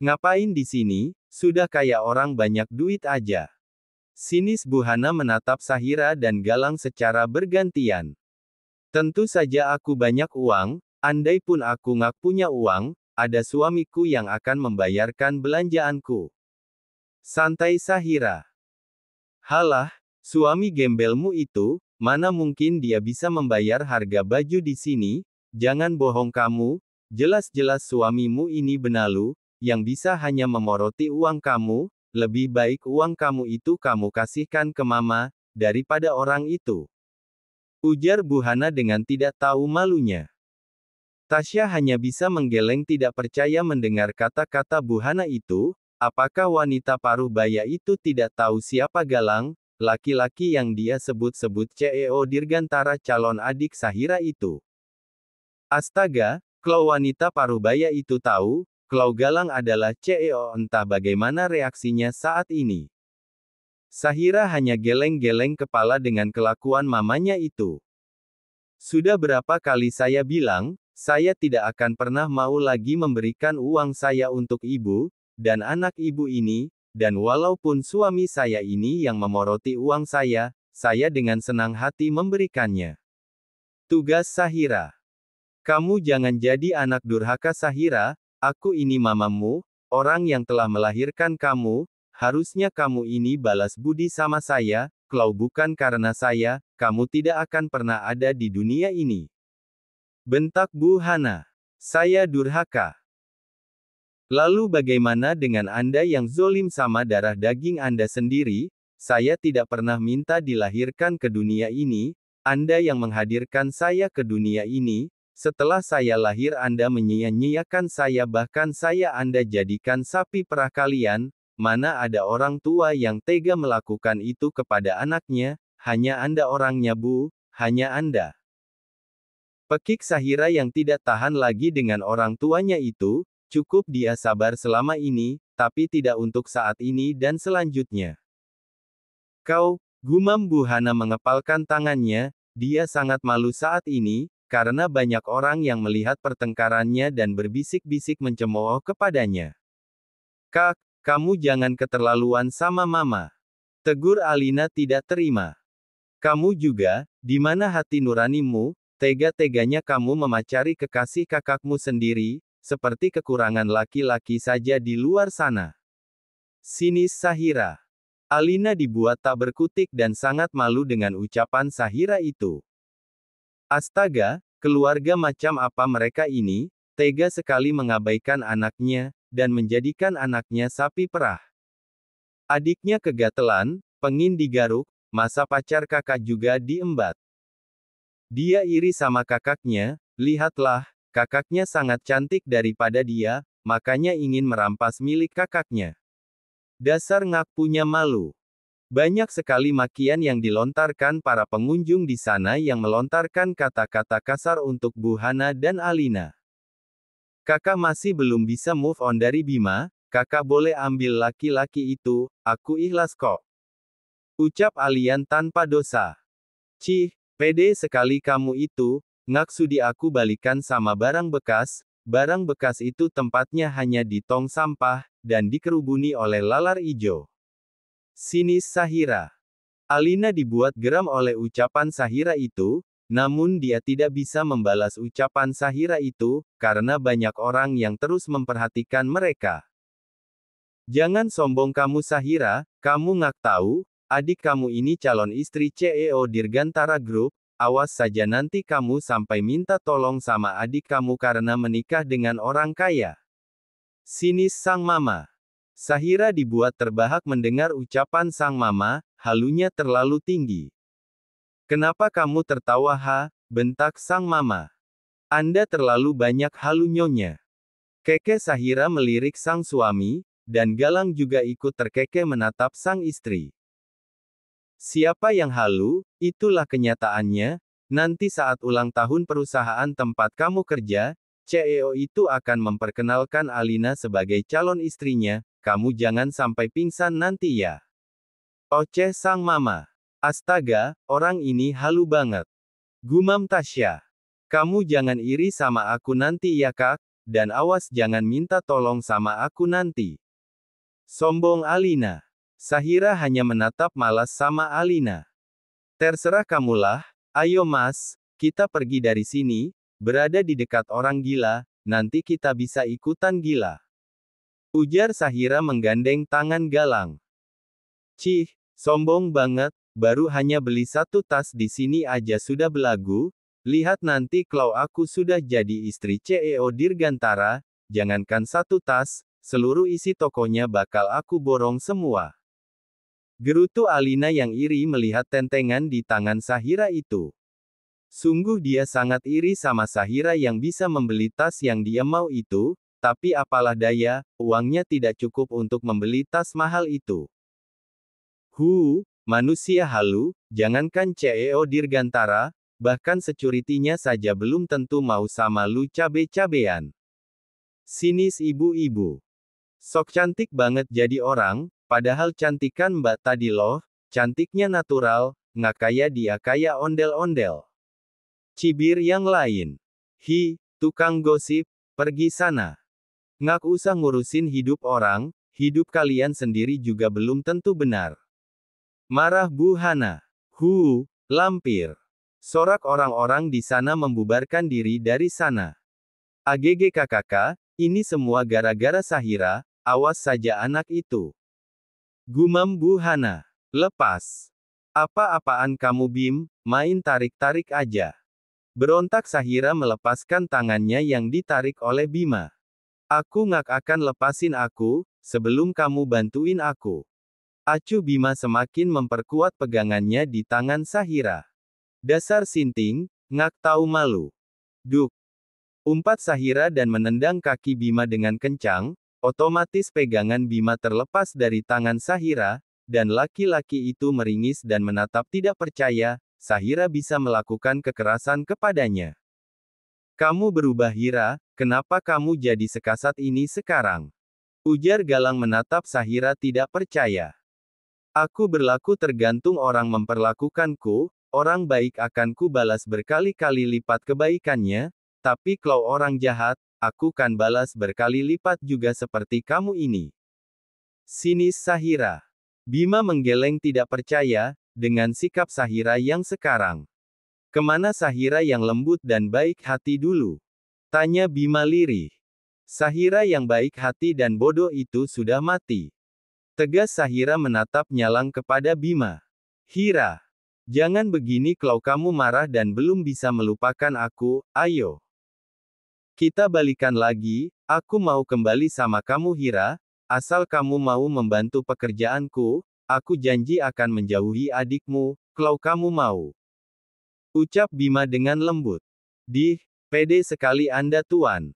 Ngapain di sini? Sudah kayak orang banyak duit aja. Sinis Bu Hana menatap Sahira dan Galang secara bergantian. Tentu saja aku banyak uang, andai pun aku nggak punya uang, ada suamiku yang akan membayarkan belanjaanku. Santai Sahira. Halah, suami gembelmu itu, mana mungkin dia bisa membayar harga baju di sini? Jangan bohong kamu, jelas-jelas suamimu ini benalu, yang bisa hanya memoroti uang kamu, lebih baik uang kamu itu kamu kasihkan ke mama, daripada orang itu. Ujar Bu Hana dengan tidak tahu malunya. Tasya hanya bisa menggeleng tidak percaya mendengar kata-kata Bu Hana itu, apakah wanita paruh baya itu tidak tahu siapa Galang, laki-laki yang dia sebut-sebut CEO Dirgantara calon adik Sahira itu. Astaga, kalau wanita paruh baya itu tahu, kalau Galang adalah CEO entah bagaimana reaksinya saat ini. Sahira hanya geleng-geleng kepala dengan kelakuan mamanya itu. Sudah berapa kali saya bilang, saya tidak akan pernah mau lagi memberikan uang saya untuk ibu, dan anak ibu ini, dan walaupun suami saya ini yang memoroti uang saya dengan senang hati memberikannya. Tugas Sahira. Kamu jangan jadi anak durhaka Sahira, aku ini mamamu, orang yang telah melahirkan kamu, harusnya kamu ini balas budi sama saya, kalau bukan karena saya, kamu tidak akan pernah ada di dunia ini. Bentak Bu Hana. Saya durhaka. Lalu bagaimana dengan Anda yang zolim sama darah daging Anda sendiri? Saya tidak pernah minta dilahirkan ke dunia ini, Anda yang menghadirkan saya ke dunia ini. Setelah saya lahir Anda menyia-nyiakan saya bahkan saya Anda jadikan sapi perah kalian, mana ada orang tua yang tega melakukan itu kepada anaknya, hanya Anda orangnya Bu, hanya Anda. Pekik Sahira yang tidak tahan lagi dengan orang tuanya itu, cukup dia sabar selama ini, tapi tidak untuk saat ini dan selanjutnya. Kau, gumam Bu Hana mengepalkan tangannya, dia sangat malu saat ini, karena banyak orang yang melihat pertengkarannya dan berbisik-bisik mencemooh kepadanya. Kak, kamu jangan keterlaluan sama mama. Tegur Alina tidak terima. Kamu juga, di mana hati nuranimu, tega-teganya kamu memacari kekasih kakakmu sendiri, seperti kekurangan laki-laki saja di luar sana. Sinis Sahira. Alina dibuat tak berkutik dan sangat malu dengan ucapan Sahira itu. Astaga, keluarga macam apa mereka ini, tega sekali mengabaikan anaknya, dan menjadikan anaknya sapi perah. Adiknya kegatelan, pengin digaruk, masa pacar kakak juga diembat. Dia iri sama kakaknya, lihatlah, kakaknya sangat cantik daripada dia, makanya ingin merampas milik kakaknya. Dasar ngak punya malu. Banyak sekali makian yang dilontarkan para pengunjung di sana yang melontarkan kata-kata kasar untuk Bu Hana dan Alina. Kakak masih belum bisa move on dari Bima, kakak boleh ambil laki-laki itu, aku ikhlas kok. Ucap Alian tanpa dosa. Cih, pede sekali kamu itu, ngak sudi aku balikan sama barang bekas itu tempatnya hanya di tong sampah, dan dikerubuni oleh lalar ijo. Sinis Sahira. Alina dibuat geram oleh ucapan Sahira itu, namun dia tidak bisa membalas ucapan Sahira itu, karena banyak orang yang terus memperhatikan mereka. Jangan sombong kamu Sahira, kamu ngak tahu, adik kamu ini calon istri CEO Dirgantara Group, awas saja nanti kamu sampai minta tolong sama adik kamu karena menikah dengan orang kaya. Sinis sang mama. Sahira dibuat terbahak mendengar ucapan sang mama, halunya terlalu tinggi. Kenapa kamu tertawa bentak sang mama. Anda terlalu banyak halu nyonya. Keke Sahira melirik sang suami, dan Galang juga ikut terkekeh menatap sang istri. Siapa yang halu, itulah kenyataannya, nanti saat ulang tahun perusahaan tempat kamu kerja, CEO itu akan memperkenalkan Alina sebagai calon istrinya, kamu jangan sampai pingsan nanti ya. Oceh sang mama. Astaga, orang ini halu banget. Gumam Tasya. Kamu jangan iri sama aku nanti ya kak, dan awas jangan minta tolong sama aku nanti. Sombong Alina. Sahira hanya menatap malas sama Alina. Terserah kamulah, ayo mas, kita pergi dari sini, berada di dekat orang gila, nanti kita bisa ikutan gila. Ujar Sahira menggandeng tangan Galang. Cih, sombong banget, baru hanya beli satu tas di sini aja sudah belagu, lihat nanti kalau aku sudah jadi istri CEO Dirgantara, jangankan satu tas, seluruh isi tokonya bakal aku borong semua. Gerutu Alina yang iri melihat tentengan di tangan Sahira itu. Sungguh dia sangat iri sama Sahira yang bisa membeli tas yang dia mau itu, tapi apalah daya, uangnya tidak cukup untuk membeli tas mahal itu. Manusia halu, jangankan CEO Dirgantara, bahkan security-nya saja belum tentu mau sama lu cabe-cabean. Sinis ibu-ibu. Sok cantik banget jadi orang, padahal cantikan mbak tadi loh, cantiknya natural, nggak kayak dia kayak ondel-ondel. Cibir yang lain. Hi, tukang gosip, pergi sana. Nggak usah ngurusin hidup orang, hidup kalian sendiri juga belum tentu benar. Marah Bu Hana. Lampir. Sorak orang-orang di sana membubarkan diri dari sana. AGGKKK, ini semua gara-gara Sahira, awas saja anak itu. Gumam Bu Hana. Lepas. Apa-apaan kamu Bim, main tarik-tarik aja. Berontak Sahira melepaskan tangannya yang ditarik oleh Bima. Aku nggak akan lepasin aku, sebelum kamu bantuin aku. Acuh Bima semakin memperkuat pegangannya di tangan Sahira. Dasar sinting, ngak tahu malu. Duk. Umpat Sahira dan menendang kaki Bima dengan kencang, otomatis pegangan Bima terlepas dari tangan Sahira, dan laki-laki itu meringis dan menatap tidak percaya, Sahira bisa melakukan kekerasan kepadanya. Kamu berubah Hira, kenapa kamu jadi sekasat ini sekarang? Ujar Galang menatap Sahira tidak percaya. Aku berlaku tergantung orang memperlakukanku, orang baik akan ku balas berkali-kali lipat kebaikannya, tapi kalau orang jahat, aku kan balas berkali lipat juga seperti kamu ini. Sinis Sahira. Bima menggeleng tidak percaya, dengan sikap Sahira yang sekarang. Kemana Sahira yang lembut dan baik hati dulu? Tanya Bima lirih. Sahira yang baik hati dan bodoh itu sudah mati. Tegas Sahira menatap nyalang kepada Bima. Hira. Jangan begini kalau kamu marah dan belum bisa melupakan aku, ayo. Kita balikan lagi, aku mau kembali sama kamu Hira, asal kamu mau membantu pekerjaanku, aku janji akan menjauhi adikmu, kalau kamu mau. Ucap Bima dengan lembut. Pede sekali Anda tuan.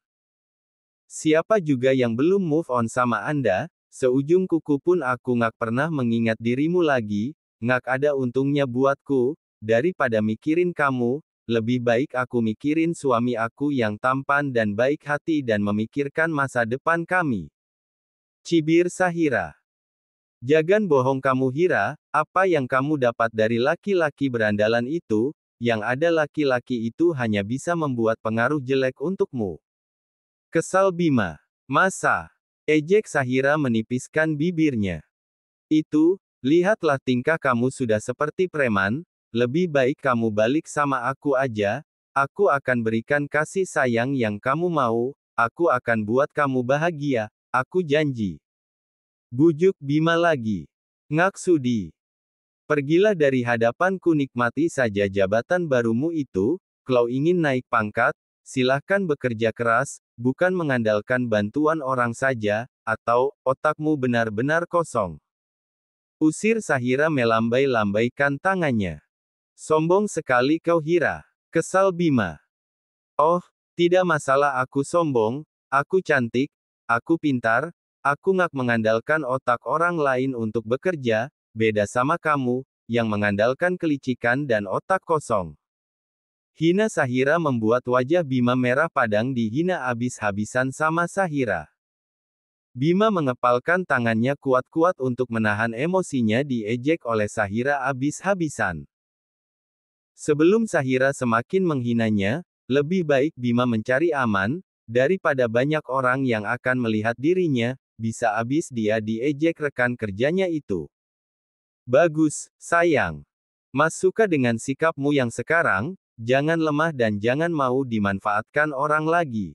Siapa juga yang belum move on sama Anda, seujung kuku pun aku nggak pernah mengingat dirimu lagi, nggak ada untungnya buatku, daripada mikirin kamu, lebih baik aku mikirin suami aku yang tampan dan baik hati dan memikirkan masa depan kami. Cibir Sahira. Jangan bohong kamu Hira, apa yang kamu dapat dari laki-laki berandalan itu, yang ada laki-laki itu hanya bisa membuat pengaruh jelek untukmu. Kesal Bima. Masa? Ejek Sahira menipiskan bibirnya. Itu, lihatlah tingkah kamu sudah seperti preman, lebih baik kamu balik sama aku aja, aku akan berikan kasih sayang yang kamu mau, aku akan buat kamu bahagia, aku janji. Bujuk Bima lagi. Ngak sudi. Pergilah dari hadapanku nikmati saja jabatan barumu itu, kalau ingin naik pangkat, silahkan bekerja keras, bukan mengandalkan bantuan orang saja, atau, otakmu benar-benar kosong. Usir Sahira melambai-lambaikan tangannya. Sombong sekali kau Hira. Kesal Bima. Oh, tidak masalah aku sombong, aku cantik, aku pintar, aku nggak mengandalkan otak orang lain untuk bekerja, beda sama kamu, yang mengandalkan kelicikan dan otak kosong. Hina Sahira membuat wajah Bima merah padang dihina habis-habisan sama Sahira. Bima mengepalkan tangannya kuat-kuat untuk menahan emosinya diejek oleh Sahira habis-habisan. Sebelum Sahira semakin menghinanya, lebih baik Bima mencari aman, daripada banyak orang yang akan melihat dirinya, bisa habis dia diejek rekan kerjanya itu. Bagus, sayang. Mas suka dengan sikapmu yang sekarang, jangan lemah dan jangan mau dimanfaatkan orang lagi.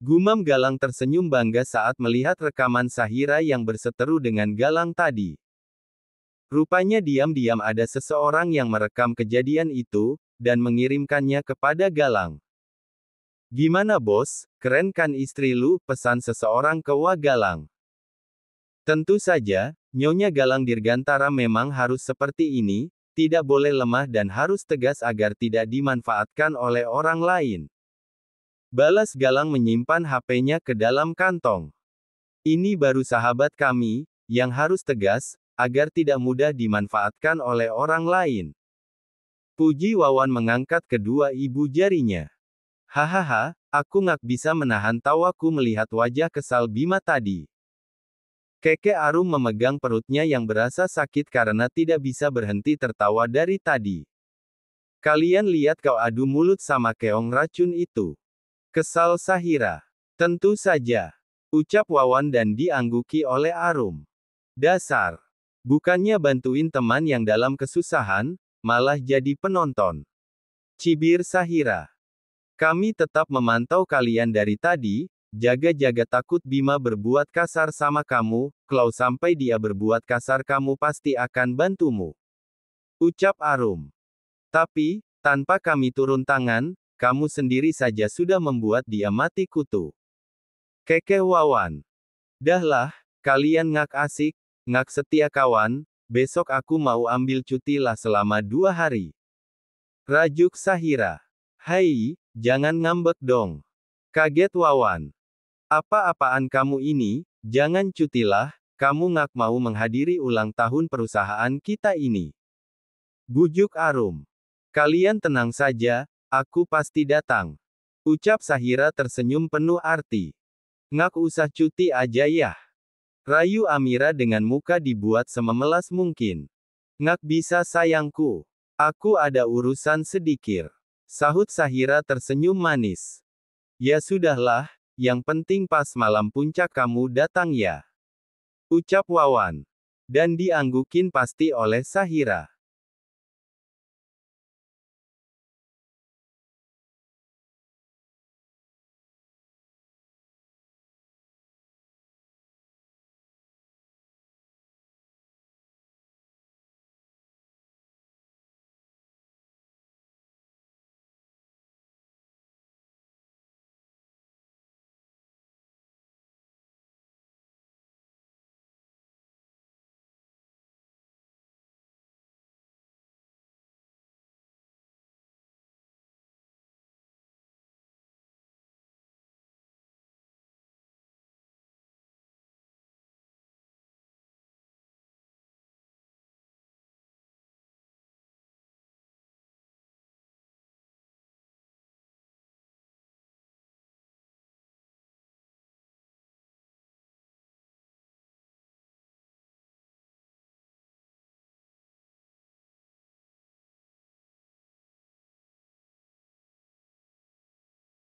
Gumam Galang tersenyum bangga saat melihat rekaman Sahira yang berseteru dengan Galang tadi. Rupanya diam-diam ada seseorang yang merekam kejadian itu, dan mengirimkannya kepada Galang. Gimana bos, keren kan istri lu, pesan seseorang ke Wah Galang. Tentu saja, Nyonya Galang Dirgantara memang harus seperti ini, tidak boleh lemah dan harus tegas agar tidak dimanfaatkan oleh orang lain. Balas Galang menyimpan HP-nya ke dalam kantong. Ini baru sahabat kami, yang harus tegas, agar tidak mudah dimanfaatkan oleh orang lain. Puji Wawan mengangkat kedua ibu jarinya. Hahaha, aku nggak bisa menahan tawaku melihat wajah kesal Bima tadi. Keke Arum memegang perutnya yang berasa sakit karena tidak bisa berhenti tertawa dari tadi. Kalian lihat kau adu mulut sama keong racun itu. Kesal Sahira. Tentu saja. Ucap Wawan dan diangguki oleh Arum. Dasar. Bukannya bantuin teman yang dalam kesusahan, malah jadi penonton. Cibir Sahira. Kami tetap memantau kalian dari tadi, jaga-jaga takut Bima berbuat kasar sama kamu, kalau sampai dia berbuat kasar kamu pasti akan bantumu. Ucap Arum. Tapi, tanpa kami turun tangan, kamu sendiri saja sudah membuat dia mati kutu. Keke Wawan. Dahlah, kalian ngak asik, ngak setia kawan, besok aku mau ambil cuti lah selama 2 hari. Rajuk Sahira. Hai, jangan ngambek dong. Kaget Wawan. Apa-apaan kamu ini, jangan cutilah, kamu ngak mau menghadiri ulang tahun perusahaan kita ini. Bujuk Arum. Kalian tenang saja, aku pasti datang. Ucap Sahira tersenyum penuh arti. Ngak usah cuti aja ya. Rayu Amira dengan muka dibuat sememelas mungkin. Ngak bisa sayangku. Aku ada urusan sedikit. Sahut Sahira tersenyum manis. Ya sudahlah, yang penting pas malam puncak kamu datang ya. Ucap Wawan. Dan dianggukin pasti oleh Sahira.